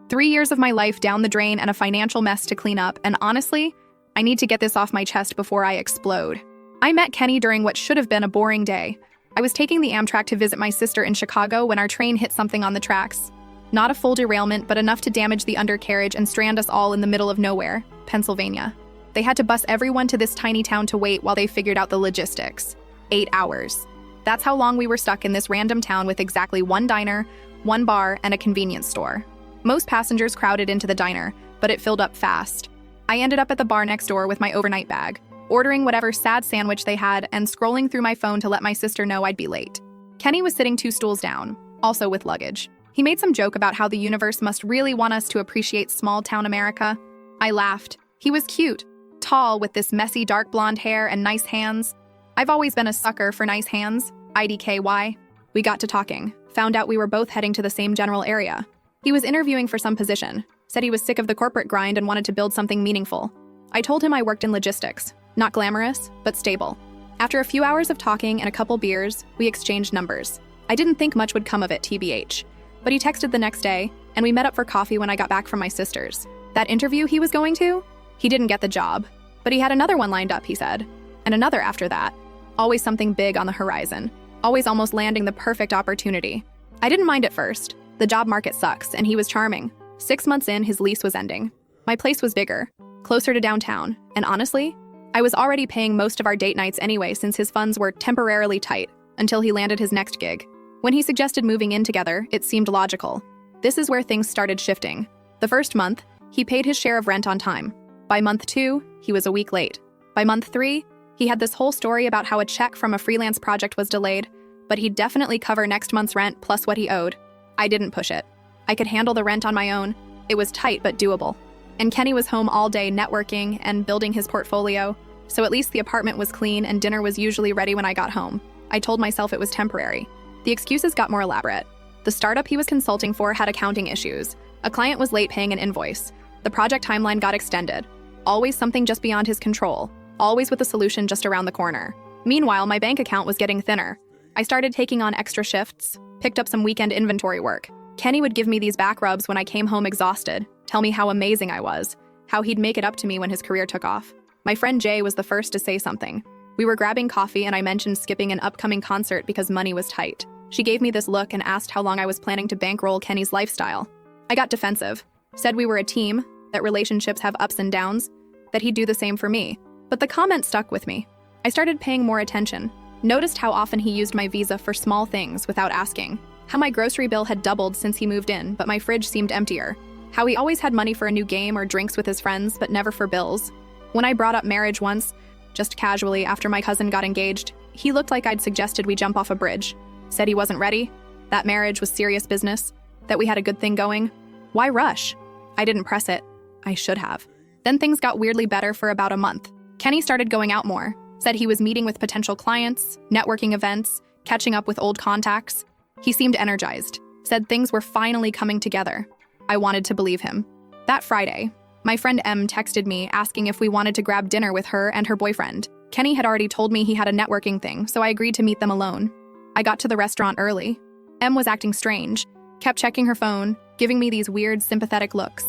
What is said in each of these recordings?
3 years of my life down the drain and a financial mess to clean up, and honestly, I need to get this off my chest before I explode. I met Kenny during what should have been a boring day. I was taking the Amtrak to visit my sister in Chicago when our train hit something on the tracks. Not a full derailment, but enough to damage the undercarriage and strand us all in the middle of nowhere, Pennsylvania. They had to bus everyone to this tiny town to wait while they figured out the logistics. 8 hours. That's how long we were stuck in this random town with exactly one diner, one bar, and a convenience store. Most passengers crowded into the diner, but it filled up fast. I ended up at the bar next door with my overnight bag, ordering whatever sad sandwich they had and scrolling through my phone to let my sister know I'd be late. Kenny was sitting 2 stools down, also with luggage. He made some joke about how the universe must really want us to appreciate small-town America. I laughed. He was cute, tall with this messy dark blonde hair and nice hands. I've always been a sucker for nice hands, IDKY. We got to talking, found out we were both heading to the same general area. He was interviewing for some position, said he was sick of the corporate grind and wanted to build something meaningful. I told him I worked in logistics, not glamorous, but stable. After a few hours of talking and a couple beers, we exchanged numbers. I didn't think much would come of it, TBH. But he texted the next day, and we met up for coffee when I got back from my sister's. That interview he was going to? He didn't get the job, but he had another one lined up, he said. And another after that. Always something big on the horizon. Always almost landing the perfect opportunity. I didn't mind at first. The job market sucks, and he was charming. 6 months in, his lease was ending. My place was bigger, closer to downtown, and honestly, I was already paying most of our date nights anyway since his funds were temporarily tight until he landed his next gig. When he suggested moving in together, it seemed logical. This is where things started shifting. The first month, he paid his share of rent on time. By month 2, he was a week late. By month 3, he had this whole story about how a check from a freelance project was delayed, but he'd definitely cover next month's rent plus what he owed. I didn't push it. I could handle the rent on my own. It was tight but doable. And Kenny was home all day networking and building his portfolio, so at least the apartment was clean and dinner was usually ready when I got home. I told myself it was temporary. The excuses got more elaborate. The startup he was consulting for had accounting issues. A client was late paying an invoice. The project timeline got extended. Always something just beyond his control. Always with a solution just around the corner. Meanwhile, my bank account was getting thinner. I started taking on extra shifts, picked up some weekend inventory work. Kenny would give me these back rubs when I came home exhausted, tell me how amazing I was, how he'd make it up to me when his career took off. My friend Jay was the first to say something. We were grabbing coffee and I mentioned skipping an upcoming concert because money was tight. She gave me this look and asked how long I was planning to bankroll Kenny's lifestyle. I got defensive, said we were a team, that relationships have ups and downs, that he'd do the same for me. But the comment stuck with me. I started paying more attention, noticed how often he used my Visa for small things without asking, how my grocery bill had doubled since he moved in, but my fridge seemed emptier, how he always had money for a new game or drinks with his friends, but never for bills. When I brought up marriage once, just casually after my cousin got engaged, he looked like I'd suggested we jump off a bridge, said he wasn't ready, that marriage was serious business, that we had a good thing going. Why rush? I didn't press it. I should have. Then things got weirdly better for about a month. Kenny started going out more, said he was meeting with potential clients, networking events, catching up with old contacts. He seemed energized, said things were finally coming together. I wanted to believe him. That Friday, my friend M texted me asking if we wanted to grab dinner with her and her boyfriend. Kenny had already told me he had a networking thing, so I agreed to meet them alone. I got to the restaurant early. M was acting strange, kept checking her phone, giving me these weird, sympathetic looks.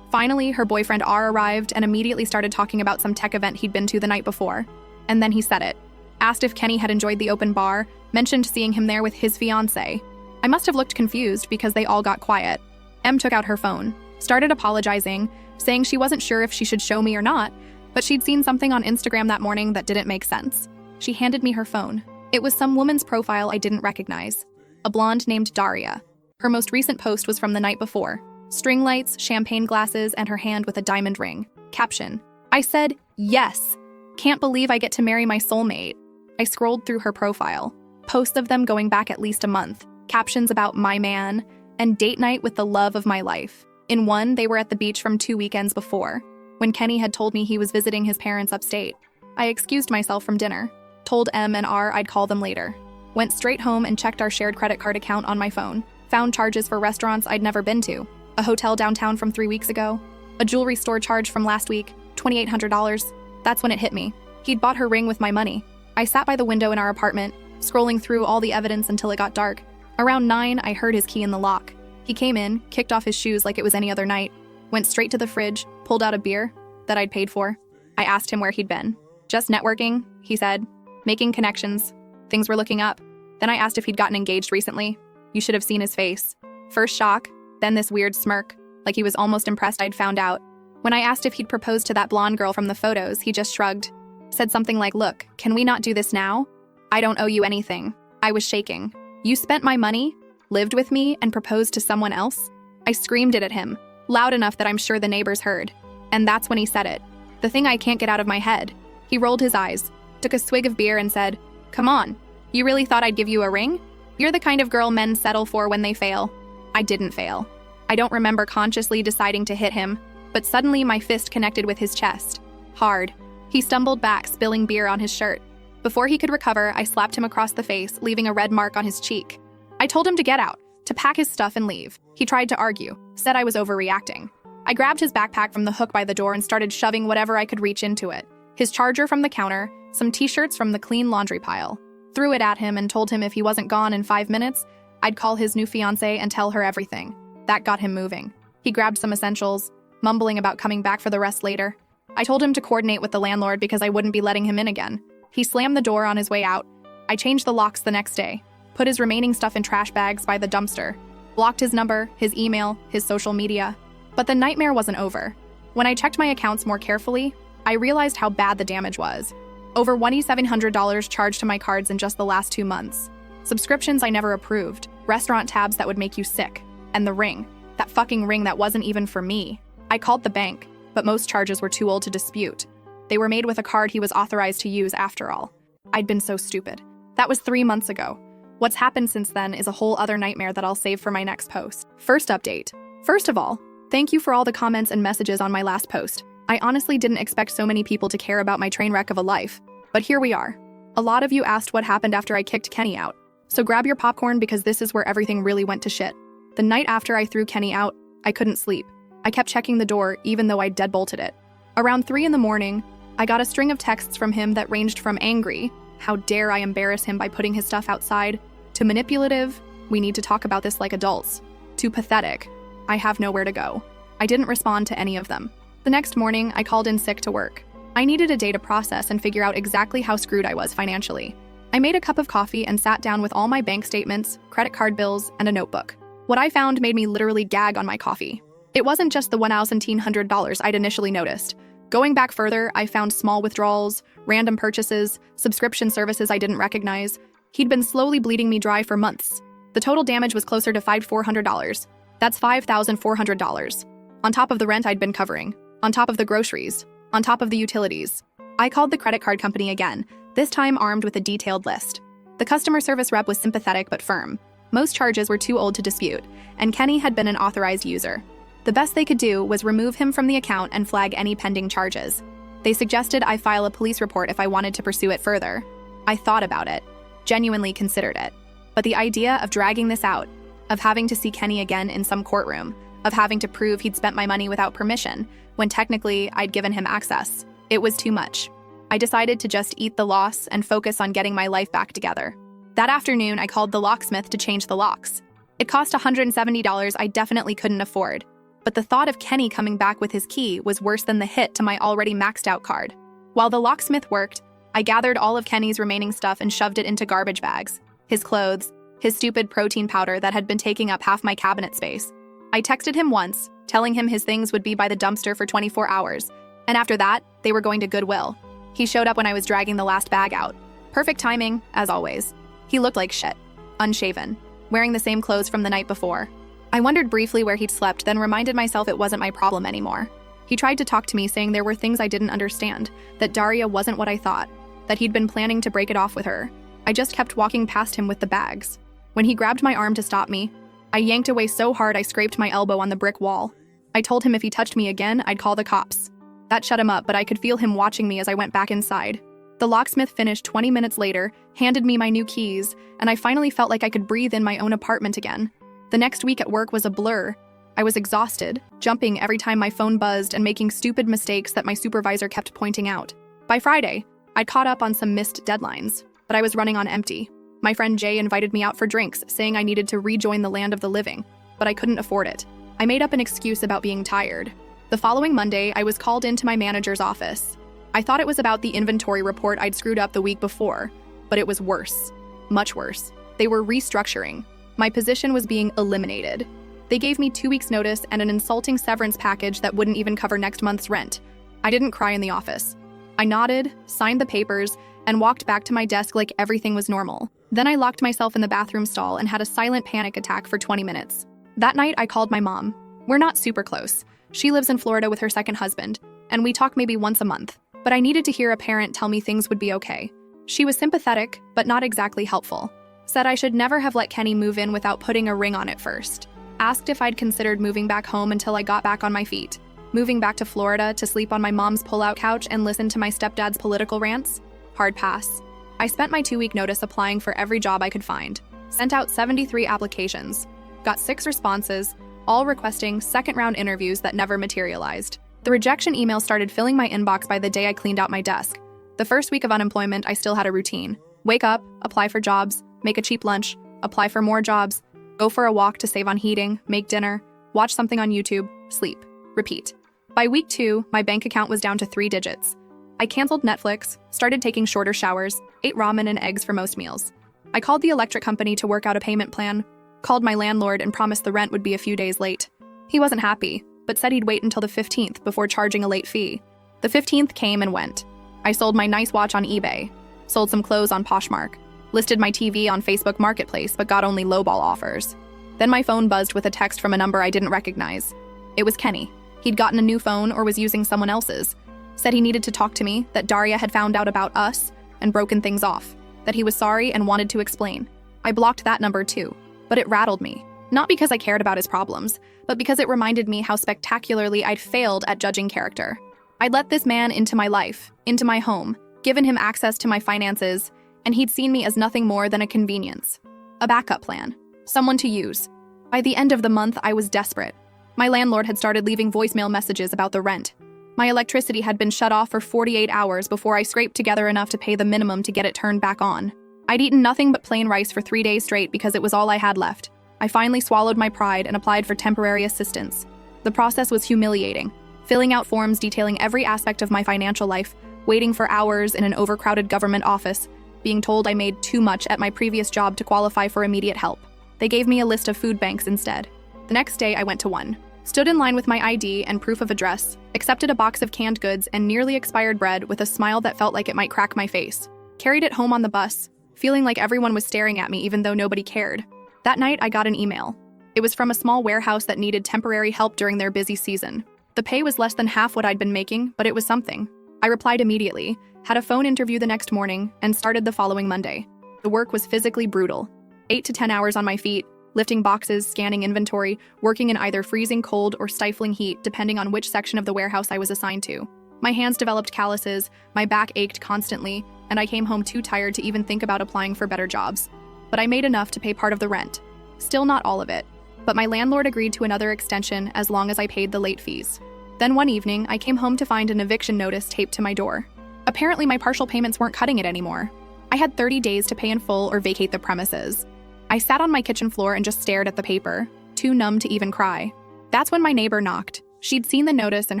Finally, her boyfriend R arrived and immediately started talking about some tech event he'd been to the night before. And then he said it. Asked if Kenny had enjoyed the open bar, mentioned seeing him there with his fiancée. I must have looked confused because they all got quiet. M took out her phone, started apologizing, saying she wasn't sure if she should show me or not, but she'd seen something on Instagram that morning that didn't make sense. She handed me her phone. It was some woman's profile I didn't recognize. A blonde named Daria. Her most recent post was from the night before. String lights, champagne glasses, and her hand with a diamond ring. Caption. I said, yes. Can't believe I get to marry my soulmate. I scrolled through her profile. Posts of them going back at least a month. Captions about my man, and date night with the love of my life. In one, they were at the beach from 2 weekends before, when Kenny had told me he was visiting his parents upstate. I excused myself from dinner, told M and R I'd call them later. Went straight home and checked our shared credit card account on my phone. Found charges for restaurants I'd never been to. A hotel downtown from 3 weeks ago. A jewelry store charge from last week, $2,800. That's when it hit me. He'd bought her ring with my money. I sat by the window in our apartment, scrolling through all the evidence until it got dark. Around 9, I heard his key in the lock. He came in, kicked off his shoes like it was any other night, went straight to the fridge, pulled out a beer that I'd paid for. I asked him where he'd been. Just networking, he said. Making connections. Things were looking up. Then I asked if he'd gotten engaged recently. You should have seen his face. First shock, then this weird smirk, like he was almost impressed I'd found out. When I asked if he'd proposed to that blonde girl from the photos, he just shrugged. Said something like, "Look, can we not do this now? I don't owe you anything." I was shaking. "You spent my money, lived with me, and proposed to someone else?" I screamed it at him, loud enough that I'm sure the neighbors heard. And that's when he said it. The thing I can't get out of my head. He rolled his eyes, took a swig of beer and said, "Come on, you really thought I'd give you a ring? You're the kind of girl men settle for when they fail." I didn't fail. I don't remember consciously deciding to hit him, but suddenly my fist connected with his chest. Hard. He stumbled back, spilling beer on his shirt. Before he could recover, I slapped him across the face, leaving a red mark on his cheek. I told him to get out, to pack his stuff and leave. He tried to argue, said I was overreacting. I grabbed his backpack from the hook by the door and started shoving whatever I could reach into it. His charger from the counter, some t-shirts from the clean laundry pile. Threw it at him and told him if he wasn't gone in 5 minutes, I'd call his new fiancée and tell her everything. That got him moving. He grabbed some essentials, mumbling about coming back for the rest later. I told him to coordinate with the landlord because I wouldn't be letting him in again. He slammed the door on his way out. I changed the locks the next day, put his remaining stuff in trash bags by the dumpster, blocked his number, his email, his social media. But the nightmare wasn't over. When I checked my accounts more carefully, I realized how bad the damage was. Over $2,700 charged to my cards in just the last 2 months. Subscriptions I never approved, restaurant tabs that would make you sick, and the ring. That fucking ring that wasn't even for me. I called the bank, but most charges were too old to dispute. They were made with a card he was authorized to use after all. I'd been so stupid. That was 3 months ago. What's happened since then is a whole other nightmare that I'll save for my next post. First update. First of all, thank you for all the comments and messages on my last post. I honestly didn't expect so many people to care about my train wreck of a life. But here we are. A lot of you asked what happened after I kicked Kenny out. So grab your popcorn because this is where everything really went to shit. The night after I threw Kenny out, I couldn't sleep. I kept checking the door even though I'd deadbolted it. Around 3 in the morning, I got a string of texts from him that ranged from angry, how dare I embarrass him by putting his stuff outside, to manipulative, we need to talk about this like adults, to pathetic, I have nowhere to go. I didn't respond to any of them. The next morning, I called in sick to work. I needed a day to process and figure out exactly how screwed I was financially. I made a cup of coffee and sat down with all my bank statements, credit card bills, and a notebook. What I found made me literally gag on my coffee. It wasn't just the $1,700 I'd initially noticed. Going back further, I found small withdrawals, random purchases, subscription services I didn't recognize. He'd been slowly bleeding me dry for months. The total damage was closer to $5,400. That's $5,400. On top of the rent I'd been covering, on top of the groceries, on top of the utilities. I called the credit card company again, this time armed with a detailed list. The customer service rep was sympathetic but firm. Most charges were too old to dispute, and Kenny had been an authorized user. The best they could do was remove him from the account and flag any pending charges. They suggested I file a police report if I wanted to pursue it further. I thought about it, genuinely considered it. But the idea of dragging this out, of having to see Kenny again in some courtroom, of having to prove he'd spent my money without permission, when technically I'd given him access, it was too much. I decided to just eat the loss and focus on getting my life back together. That afternoon, I called the locksmith to change the locks. It cost $170 I definitely couldn't afford. But the thought of Kenny coming back with his key was worse than the hit to my already maxed out card. While the locksmith worked, I gathered all of Kenny's remaining stuff and shoved it into garbage bags. His clothes, his stupid protein powder that had been taking up half my cabinet space. I texted him once, telling him his things would be by the dumpster for 24 hours, and after that, they were going to Goodwill. He showed up when I was dragging the last bag out. Perfect timing, as always. He looked like shit, unshaven, wearing the same clothes from the night before. I wondered briefly where he'd slept, then reminded myself it wasn't my problem anymore. He tried to talk to me, saying there were things I didn't understand, that Daria wasn't what I thought, that he'd been planning to break it off with her. I just kept walking past him with the bags. When he grabbed my arm to stop me, I yanked away so hard I scraped my elbow on the brick wall. I told him if he touched me again, I'd call the cops. That shut him up, but I could feel him watching me as I went back inside. The locksmith finished 20 minutes later, handed me my new keys, and I finally felt like I could breathe in my own apartment again. The next week at work was a blur. I was exhausted, jumping every time my phone buzzed and making stupid mistakes that my supervisor kept pointing out. By Friday, I'd caught up on some missed deadlines, but I was running on empty. My friend Jay invited me out for drinks, saying I needed to rejoin the land of the living. but I couldn't afford it. I made up an excuse about being tired. The following Monday, I was called into my manager's office. I thought it was about the inventory report I'd screwed up the week before, but it was worse. Much worse. They were restructuring. My position was being eliminated. They gave me 2 weeks' notice and an insulting severance package that wouldn't even cover next month's rent. I didn't cry in the office. I nodded, signed the papers, and walked back to my desk like everything was normal. Then I locked myself in the bathroom stall and had a silent panic attack for 20 minutes. That night, I called my mom. We're not super close. She lives in Florida with her second husband, and we talk maybe once a month. But I needed to hear a parent tell me things would be okay. She was sympathetic, but not exactly helpful. Said I should never have let Kenny move in without putting a ring on it first. Asked if I'd considered moving back home until I got back on my feet. Moving back to Florida to sleep on my mom's pull-out couch and listen to my stepdad's political rants? Hard pass. I spent my 2-week notice applying for every job I could find. Sent out 73 applications. Got 6 responses, all requesting second-round interviews that never materialized. The rejection email started filling my inbox by the day I cleaned out my desk. The first week of unemployment, I still had a routine. Wake up, apply for jobs, make a cheap lunch, apply for more jobs, go for a walk to save on heating, make dinner, watch something on YouTube, sleep, repeat. By week 2, my bank account was down to 3 digits. I canceled Netflix, started taking shorter showers, ate ramen and eggs for most meals. I called the electric company to work out a payment plan, called my landlord and promised the rent would be a few days late. He wasn't happy, but said he'd wait until the 15th before charging a late fee. The 15th came and went. I sold my nice watch on eBay, sold some clothes on Poshmark, listed my TV on Facebook Marketplace but got only lowball offers. Then my phone buzzed with a text from a number I didn't recognize. It was Kenny. He'd gotten a new phone or was using someone else's. Said he needed to talk to me, that Daria had found out about us and broken things off, that he was sorry and wanted to explain. I blocked that number too, but it rattled me. Not because I cared about his problems, but because it reminded me how spectacularly I'd failed at judging character. I'd let this man into my life, into my home, given him access to my finances, and he'd seen me as nothing more than a convenience. A backup plan. Someone to use. By the end of the month, I was desperate. My landlord had started leaving voicemail messages about the rent. My electricity had been shut off for 48 hours before I scraped together enough to pay the minimum to get it turned back on. I'd eaten nothing but plain rice for 3 days straight because it was all I had left. I finally swallowed my pride and applied for temporary assistance. The process was humiliating. Filling out forms detailing every aspect of my financial life, waiting for hours in an overcrowded government office, being told I made too much at my previous job to qualify for immediate help. They gave me a list of food banks instead. The next day, I went to one. Stood in line with my ID and proof of address, accepted a box of canned goods and nearly expired bread with a smile that felt like it might crack my face. Carried it home on the bus, feeling like everyone was staring at me even though nobody cared. That night, I got an email. It was from a small warehouse that needed temporary help during their busy season. The pay was less than half what I'd been making, but it was something. I replied immediately, had a phone interview the next morning, and started the following Monday. The work was physically brutal. 8 to 10 hours on my feet, lifting boxes, scanning inventory, working in either freezing cold or stifling heat depending on which section of the warehouse I was assigned to. My hands developed calluses, my back ached constantly, and I came home too tired to even think about applying for better jobs. But I made enough to pay part of the rent. Still not all of it. But my landlord agreed to another extension as long as I paid the late fees. Then one evening, I came home to find an eviction notice taped to my door. Apparently, my partial payments weren't cutting it anymore. I had 30 days to pay in full or vacate the premises. I sat on my kitchen floor and just stared at the paper, too numb to even cry. That's when my neighbor knocked. She'd seen the notice and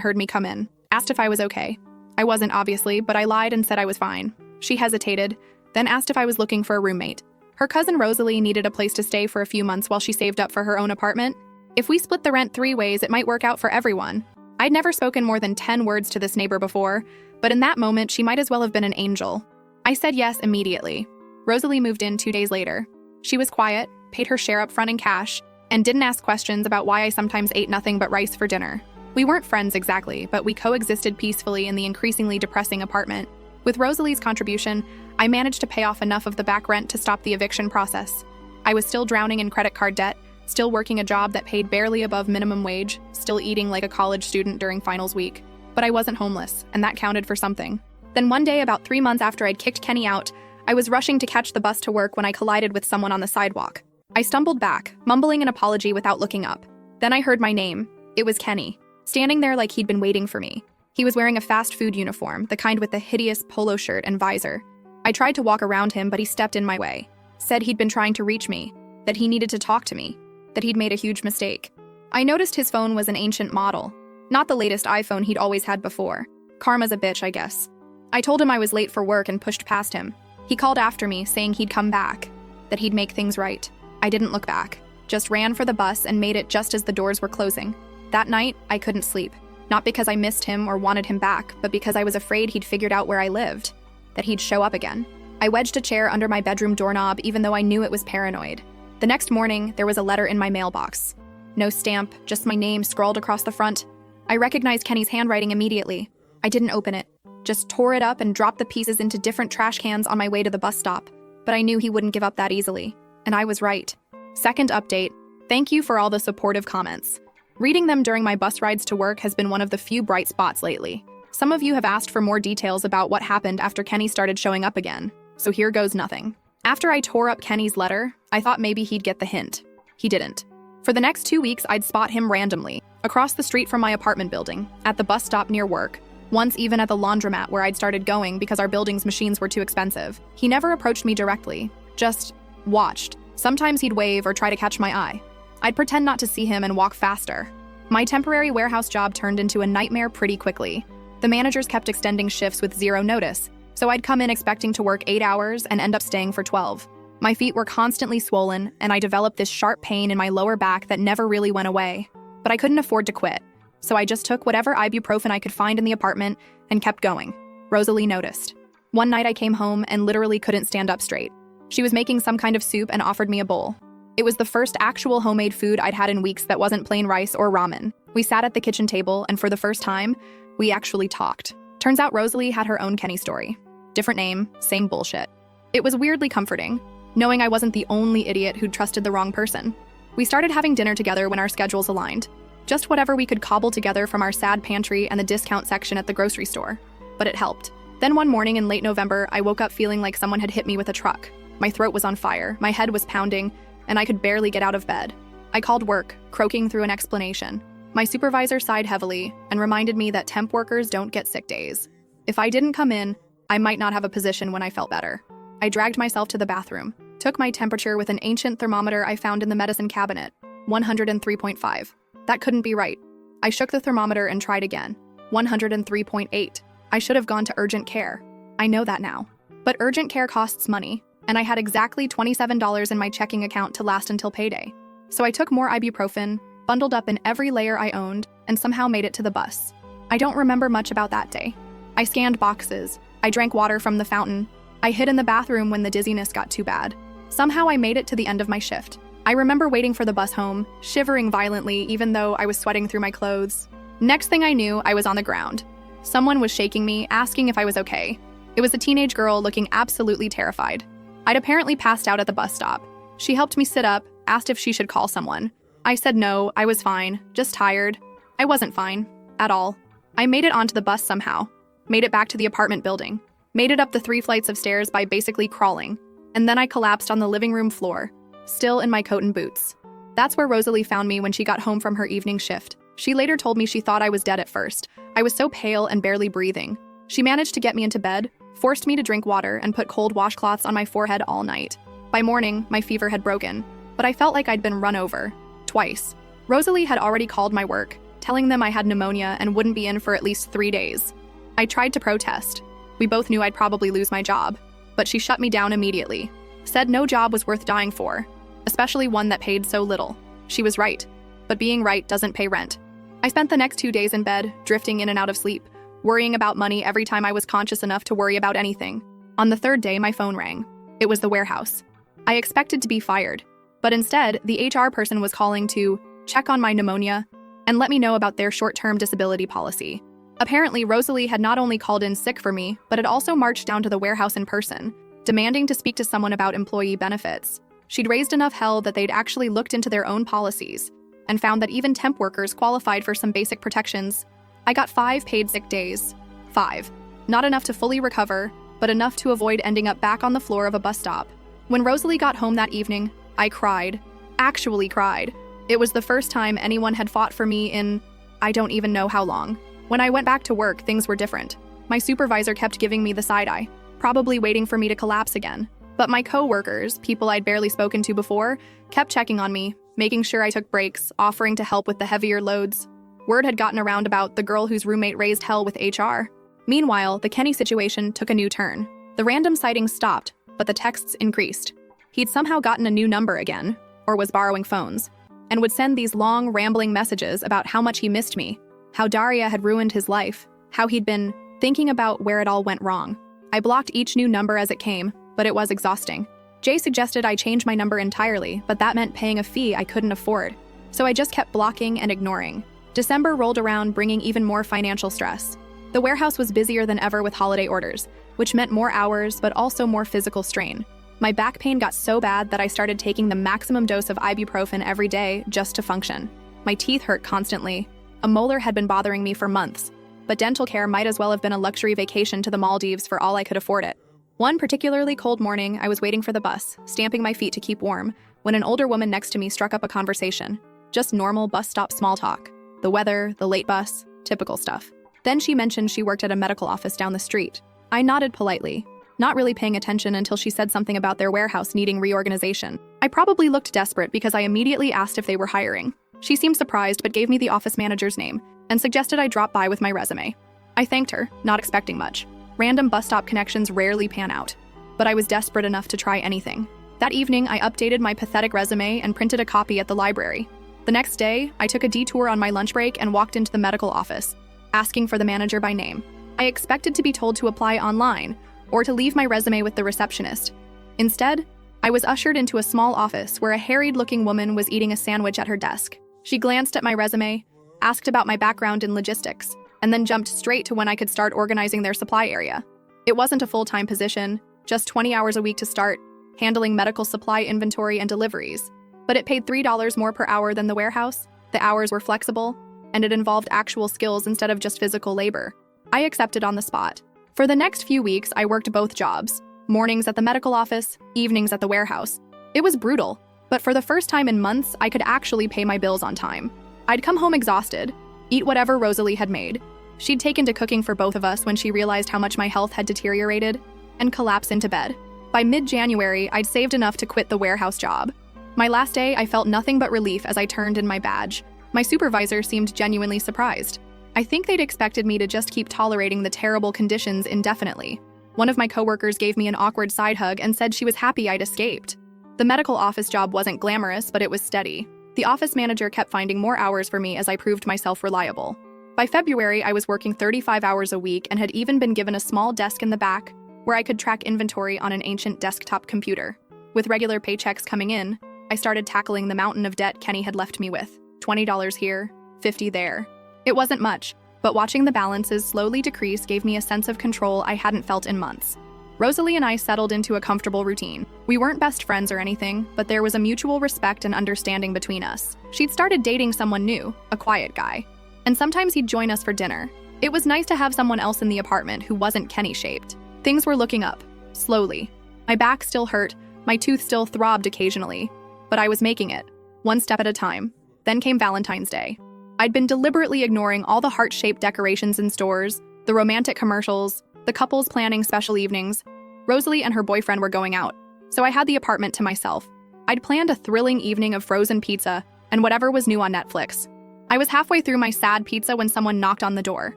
heard me come in, asked if I was okay. I wasn't, obviously, but I lied and said I was fine. She hesitated, then asked if I was looking for a roommate. Her cousin Rosalie needed a place to stay for a few months while she saved up for her own apartment. If we split the rent 3 ways, it might work out for everyone. I'd never spoken more than 10 words to this neighbor before, but in that moment, she might as well have been an angel. I said yes immediately. Rosalie moved in 2 days later. She was quiet, paid her share up front in cash, and didn't ask questions about why I sometimes ate nothing but rice for dinner. We weren't friends exactly, but we coexisted peacefully in the increasingly depressing apartment. With Rosalie's contribution, I managed to pay off enough of the back rent to stop the eviction process. I was still drowning in credit card debt, still working a job that paid barely above minimum wage, still eating like a college student during finals week. But I wasn't homeless, and that counted for something. Then one day, about 3 months after I'd kicked Kenny out, I was rushing to catch the bus to work when I collided with someone on the sidewalk. I stumbled back, mumbling an apology without looking up. Then I heard my name. It was Kenny, standing there like he'd been waiting for me. He was wearing a fast food uniform, the kind with the hideous polo shirt and visor. I tried to walk around him, but he stepped in my way. Said he'd been trying to reach me, that he needed to talk to me. that he'd made a huge mistake. I noticed his phone was an ancient model, not the latest iPhone he'd always had before. Karma's a bitch, I guess. I told him I was late for work and pushed past him. He called after me, saying he'd come back, that he'd make things right. I didn't look back, just ran for the bus and made it just as the doors were closing. That night, I couldn't sleep. Not because I missed him or wanted him back, but because I was afraid he'd figured out where I lived, that he'd show up again. I wedged a chair under my bedroom doorknob even though I knew it was paranoid. The next morning, there was a letter in my mailbox. No stamp, just my name scrawled across the front. I recognized Kenny's handwriting immediately. I didn't open it, just tore it up and dropped the pieces into different trash cans on my way to the bus stop. But I knew he wouldn't give up that easily. And I was right. Second update. Thank you for all the supportive comments. Reading them during my bus rides to work has been one of the few bright spots lately. Some of you have asked for more details about what happened after Kenny started showing up again. So here goes nothing. After I tore up Kenny's letter, I thought maybe he'd get the hint. He didn't. For the next 2 weeks, I'd spot him randomly, across the street from my apartment building, at the bus stop near work, once even at the laundromat where I'd started going because our building's machines were too expensive. He never approached me directly, just watched. Sometimes he'd wave or try to catch my eye. I'd pretend not to see him and walk faster. My temporary warehouse job turned into a nightmare pretty quickly. The managers kept extending shifts with zero notice, so I'd come in expecting to work 8 hours and end up staying for 12. My feet were constantly swollen, and I developed this sharp pain in my lower back that never really went away. But I couldn't afford to quit, so I just took whatever ibuprofen I could find in the apartment and kept going. Rosalie noticed. One night I came home and literally couldn't stand up straight. She was making some kind of soup and offered me a bowl. It was the first actual homemade food I'd had in weeks that wasn't plain rice or ramen. We sat at the kitchen table, and for the first time, we actually talked. Turns out Rosalie had her own Kenny story. Different name, same bullshit. It was weirdly comforting, knowing I wasn't the only idiot who'd trusted the wrong person. We started having dinner together when our schedules aligned. Just whatever we could cobble together from our sad pantry and the discount section at the grocery store. But it helped. Then one morning in late November, I woke up feeling like someone had hit me with a truck. My throat was on fire, my head was pounding, and I could barely get out of bed. I called work, croaking through an explanation. My supervisor sighed heavily and reminded me that temp workers don't get sick days. If I didn't come in, I might not have a position when I felt better. I dragged myself to the bathroom, took my temperature with an ancient thermometer I found in the medicine cabinet, 103.5. That couldn't be right. I shook the thermometer and tried again, 103.8. I should have gone to urgent care. I know that now. But urgent care costs money, and I had exactly $27 in my checking account to last until payday. So I took more ibuprofen, bundled up in every layer I owned, and somehow made it to the bus. I don't remember much about that day. I scanned boxes. I drank water from the fountain. I hid in the bathroom when the dizziness got too bad. Somehow I made it to the end of my shift. I remember waiting for the bus home, shivering violently even though I was sweating through my clothes. Next thing I knew, I was on the ground. Someone was shaking me, asking if I was okay. It was a teenage girl looking absolutely terrified. I'd apparently passed out at the bus stop. She helped me sit up, asked if she should call someone. I said no, I was fine, just tired. I wasn't fine, at all. I made it onto the bus somehow. Made it back to the apartment building. Made it up the 3 flights of stairs by basically crawling. And then I collapsed on the living room floor, still in my coat and boots. That's where Rosalie found me when she got home from her evening shift. She later told me she thought I was dead at first. I was so pale and barely breathing. She managed to get me into bed, forced me to drink water, and put cold washcloths on my forehead all night. By morning, my fever had broken, but I felt like I'd been run over. Twice. Rosalie had already called my work, telling them I had pneumonia and wouldn't be in for at least 3 days. I tried to protest. We both knew I'd probably lose my job, but she shut me down immediately. Said no job was worth dying for, especially one that paid so little. She was right, but being right doesn't pay rent. I spent the next 2 days in bed, drifting in and out of sleep, worrying about money every time I was conscious enough to worry about anything. On the 3rd day, my phone rang. It was the warehouse. I expected to be fired, but instead, the HR person was calling to check on my pneumonia and let me know about their short-term disability policy. Apparently, Rosalie had not only called in sick for me, but had also marched down to the warehouse in person, demanding to speak to someone about employee benefits. She'd raised enough hell that they'd actually looked into their own policies and found that even temp workers qualified for some basic protections. I got 5 paid sick days. 5. Not enough to fully recover, but enough to avoid ending up back on the floor of a bus stop. When Rosalie got home that evening, I cried. Actually cried. It was the first time anyone had fought for me in, I don't even know how long. When I went back to work, things were different. My supervisor kept giving me the side eye, probably waiting for me to collapse again. But my co-workers, people I'd barely spoken to before, kept checking on me, making sure I took breaks, offering to help with the heavier loads. Word had gotten around about the girl whose roommate raised hell with HR. Meanwhile, the Kenny situation took a new turn. The random sightings stopped, but the texts increased. He'd somehow gotten a new number again, or was borrowing phones, and would send these long, rambling messages about how much he missed me, how Daria had ruined his life, how he'd been thinking about where it all went wrong. I blocked each new number as it came, but it was exhausting. Jay suggested I change my number entirely, but that meant paying a fee I couldn't afford. So I just kept blocking and ignoring. December rolled around, bringing even more financial stress. The warehouse was busier than ever with holiday orders, which meant more hours, but also more physical strain. My back pain got so bad that I started taking the maximum dose of ibuprofen every day just to function. My teeth hurt constantly. A molar had been bothering me for months, but dental care might as well have been a luxury vacation to the Maldives for all I could afford it. One particularly cold morning, I was waiting for the bus, stamping my feet to keep warm, when an older woman next to me struck up a conversation. Just normal bus stop small talk. The weather, the late bus, typical stuff. Then she mentioned she worked at a medical office down the street. I nodded politely, not really paying attention until she said something about their warehouse needing reorganization. I probably looked desperate because I immediately asked if they were hiring. She seemed surprised but gave me the office manager's name and suggested I drop by with my resume. I thanked her, not expecting much. Random bus stop connections rarely pan out, but I was desperate enough to try anything. That evening, I updated my pathetic resume and printed a copy at the library. The next day, I took a detour on my lunch break and walked into the medical office, asking for the manager by name. I expected to be told to apply online or to leave my resume with the receptionist. Instead, I was ushered into a small office where a harried-looking woman was eating a sandwich at her desk. She glanced at my resume, asked about my background in logistics, and then jumped straight to when I could start organizing their supply area. It wasn't a full-time position, just 20 hours a week to start, handling medical supply inventory and deliveries. But it paid $3 more per hour than the warehouse, the hours were flexible, and it involved actual skills instead of just physical labor. I accepted on the spot. For the next few weeks, I worked both jobs, mornings at the medical office, evenings at the warehouse. It was brutal, but for the first time in months, I could actually pay my bills on time. I'd come home exhausted, eat whatever Rosalie had made. She'd taken to cooking for both of us when she realized how much my health had deteriorated, and collapse into bed. By mid-January, I'd saved enough to quit the warehouse job. My last day, I felt nothing but relief as I turned in my badge. My supervisor seemed genuinely surprised. I think they'd expected me to just keep tolerating the terrible conditions indefinitely. One of my coworkers gave me an awkward side hug and said she was happy I'd escaped. The medical office job wasn't glamorous, but it was steady. The office manager kept finding more hours for me as I proved myself reliable. By February, I was working 35 hours a week and had even been given a small desk in the back where I could track inventory on an ancient desktop computer. With regular paychecks coming in, I started tackling the mountain of debt Kenny had left me with. $20 here, $50 there. It wasn't much, but watching the balances slowly decrease gave me a sense of control I hadn't felt in months. Rosalie and I settled into a comfortable routine. We weren't best friends or anything, but there was a mutual respect and understanding between us. She'd started dating someone new, a quiet guy, and sometimes he'd join us for dinner. It was nice to have someone else in the apartment who wasn't Kenny-shaped. Things were looking up, slowly. My back still hurt, my tooth still throbbed occasionally, but I was making it, one step at a time. Then came Valentine's Day. I'd been deliberately ignoring all the heart-shaped decorations in stores, the romantic commercials, the couples planning special evenings. Rosalie and her boyfriend were going out, so I had the apartment to myself. I'd planned a thrilling evening of frozen pizza and whatever was new on Netflix. I was halfway through my sad pizza when someone knocked on the door.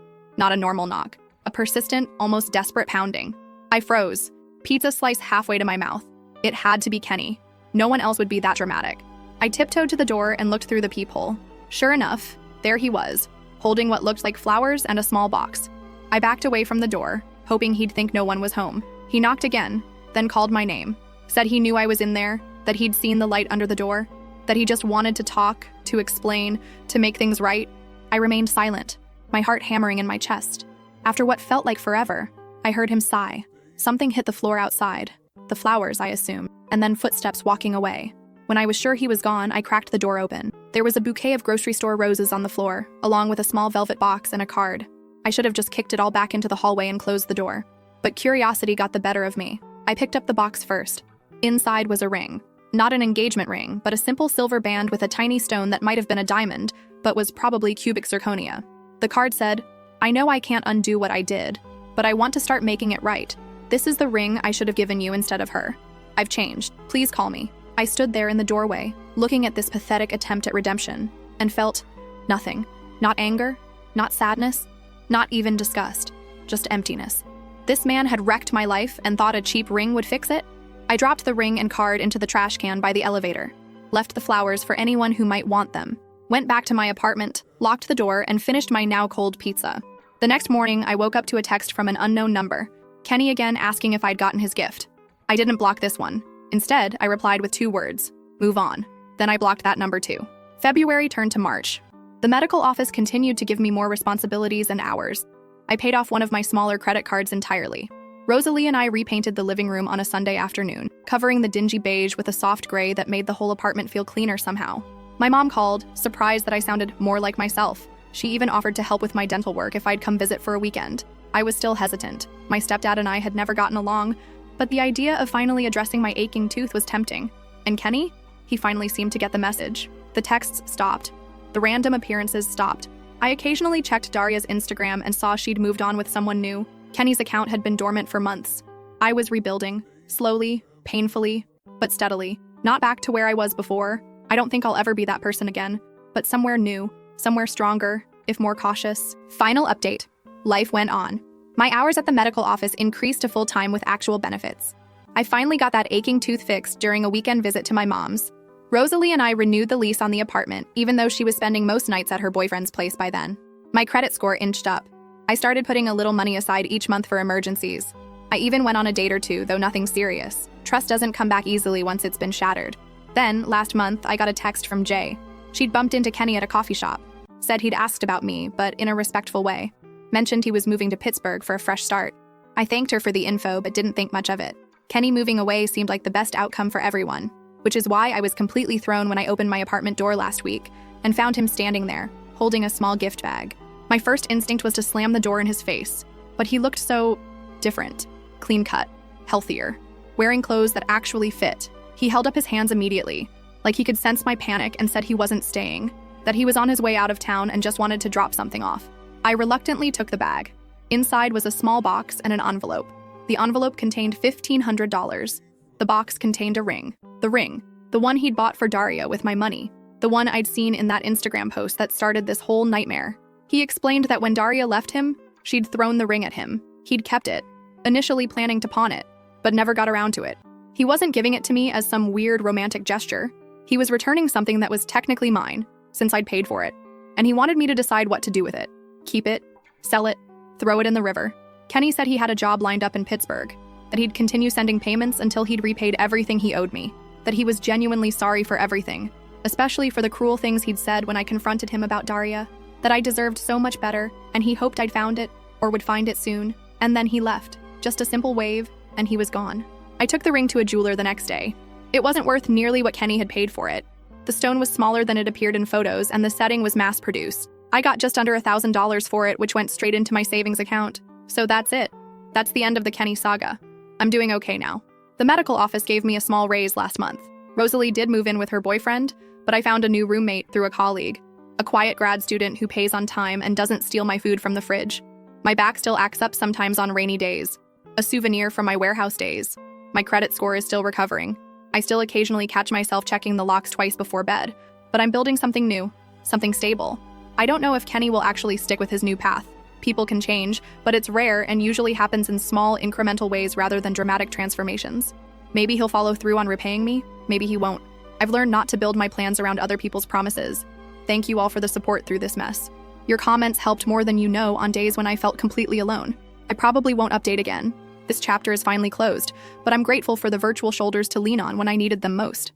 Not a normal knock, a persistent, almost desperate pounding. I froze, pizza slice halfway to my mouth. It had to be Kenny. No one else would be that dramatic. I tiptoed to the door and looked through the peephole. Sure enough, there he was, holding what looked like flowers and a small box. I backed away from the door, hoping he'd think no one was home. He knocked again, then called my name, said he knew I was in there, that he'd seen the light under the door, that he just wanted to talk, to explain, to make things right. I remained silent, my heart hammering in my chest. After what felt like forever, I heard him sigh. Something hit the floor outside. The flowers, I assumed, and then footsteps walking away. When I was sure he was gone, I cracked the door open. There was a bouquet of grocery store roses on the floor, along with a small velvet box and a card. I should have just kicked it all back into the hallway and closed the door. But curiosity got the better of me. I picked up the box first. Inside was a ring. Not an engagement ring, but a simple silver band with a tiny stone that might have been a diamond, but was probably cubic zirconia. The card said, "I know I can't undo what I did, but I want to start making it right. This is the ring I should have given you instead of her. I've changed. Please call me." I stood there in the doorway, looking at this pathetic attempt at redemption, and felt nothing. Not anger, not sadness, not even disgust, just emptiness. This man had wrecked my life and thought a cheap ring would fix it? I dropped the ring and card into the trash can by the elevator, left the flowers for anyone who might want them, went back to my apartment, locked the door, and finished my now-cold pizza. The next morning, I woke up to a text from an unknown number, Kenny again asking if I'd gotten his gift. I didn't block this one. Instead, I replied with 2 words, move on. Then I blocked that number too. February turned to March. The medical office continued to give me more responsibilities and hours. I paid off one of my smaller credit cards entirely. Rosalie and I repainted the living room on a Sunday afternoon, covering the dingy beige with a soft gray that made the whole apartment feel cleaner somehow. My mom called, surprised that I sounded more like myself. She even offered to help with my dental work if I'd come visit for a weekend. I was still hesitant. My stepdad and I had never gotten along, but the idea of finally addressing my aching tooth was tempting. And Kenny? He finally seemed to get the message. The texts stopped. The random appearances stopped. I occasionally checked Daria's Instagram and saw she'd moved on with someone new. Kenny's account had been dormant for months. I was rebuilding, slowly, painfully, but steadily. Not back to where I was before. I don't think I'll ever be that person again, but somewhere new, somewhere stronger, if more cautious. Final update. Life went on. My hours at the medical office increased to full-time with actual benefits. I finally got that aching tooth fixed during a weekend visit to my mom's. Rosalie and I renewed the lease on the apartment, even though she was spending most nights at her boyfriend's place by then. My credit score inched up. I started putting a little money aside each month for emergencies. I even went on a date or 2, though nothing serious. Trust doesn't come back easily once it's been shattered. Then, last month, I got a text from Jay. She'd bumped into Kenny at a coffee shop. Said he'd asked about me, but in a respectful way. Mentioned he was moving to Pittsburgh for a fresh start. I thanked her for the info, but didn't think much of it. Kenny moving away seemed like the best outcome for everyone, which is why I was completely thrown when I opened my apartment door last week and found him standing there, holding a small gift bag. My first instinct was to slam the door in his face, but he looked so different, clean-cut, healthier, wearing clothes that actually fit. He held up his hands immediately, like he could sense my panic, and said he wasn't staying, that he was on his way out of town and just wanted to drop something off. I reluctantly took the bag. Inside was a small box and an envelope. The envelope contained $1,500. The box contained a ring. The ring. The one he'd bought for Daria with my money. The one I'd seen in that Instagram post that started this whole nightmare. He explained that when Daria left him, she'd thrown the ring at him. He'd kept it, initially planning to pawn it, but never got around to it. He wasn't giving it to me as some weird romantic gesture. He was returning something that was technically mine, since I'd paid for it. And he wanted me to decide what to do with it. Keep it, sell it, throw it in the river. Kenny said he had a job lined up in Pittsburgh, that he'd continue sending payments until he'd repaid everything he owed me, that he was genuinely sorry for everything, especially for the cruel things he'd said when I confronted him about Daria, that I deserved so much better, and he hoped I'd found it, or would find it soon. And then he left. Just a simple wave, and he was gone. I took the ring to a jeweler the next day. It wasn't worth nearly what Kenny had paid for it. The stone was smaller than it appeared in photos, and the setting was mass-produced. I got just under $1,000 for it, which went straight into my savings account. So that's it. That's the end of the Kenny saga. I'm doing okay now. The medical office gave me a small raise last month. Rosalie did move in with her boyfriend, but I found a new roommate through a colleague, a quiet grad student who pays on time and doesn't steal my food from the fridge. My back still acts up sometimes on rainy days, a souvenir from my warehouse days. My credit score is still recovering. I still occasionally catch myself checking the locks twice before bed, but I'm building something new, something stable. I don't know if Kenny will actually stick with his new path. People can change, but it's rare and usually happens in small, incremental ways rather than dramatic transformations. Maybe he'll follow through on repaying me, maybe he won't. I've learned not to build my plans around other people's promises. Thank you all for the support through this mess. Your comments helped more than you know on days when I felt completely alone. I probably won't update again. This chapter is finally closed, but I'm grateful for the virtual shoulders to lean on when I needed them most.